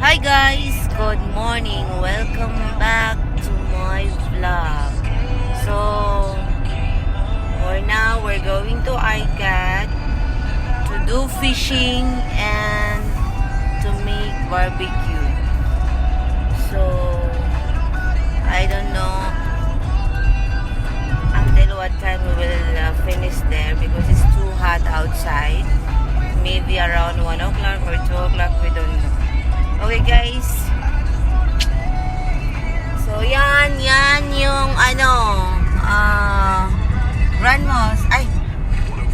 Hi guys, good morning. Welcome back to my vlog. So, for now, we're going to ICAT to do fishing and to make barbecue. So, I don't know until what time we will finish there because it's too hot outside. Maybe around 1 o'clock or 2 o'clock, we don't know. Okay guys. So yan yung Grand Moss. Ay,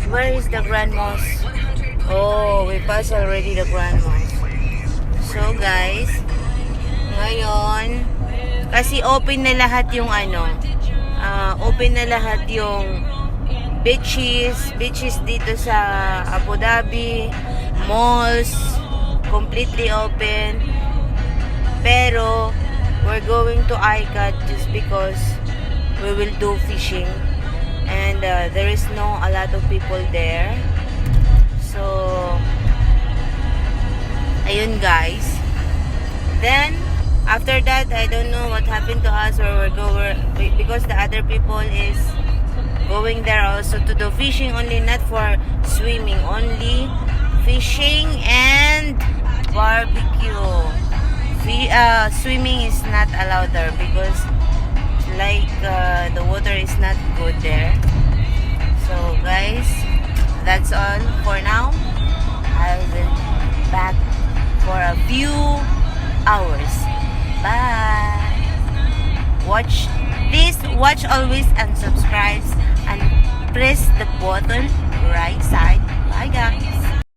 where is the Grand Moss? Oh, we passed already the Grand Moss. So guys, ngayon, kasi open na lahat yung open na lahat yung beaches dito sa Abu Dhabi, malls, completely open. Pero we're going to ICAT just because we will do fishing and there is a lot of people there. So ayun guys. Then after that, I don't know what happened to us, where because the other people is going there also to do fishing only, not for swimming, only fishing and barbecue. Swimming is not allowed there because the water is not good there. So guys, that's all for now. I will back for a few hours. Bye. Watch always and subscribe and press the button right side. Bye guys.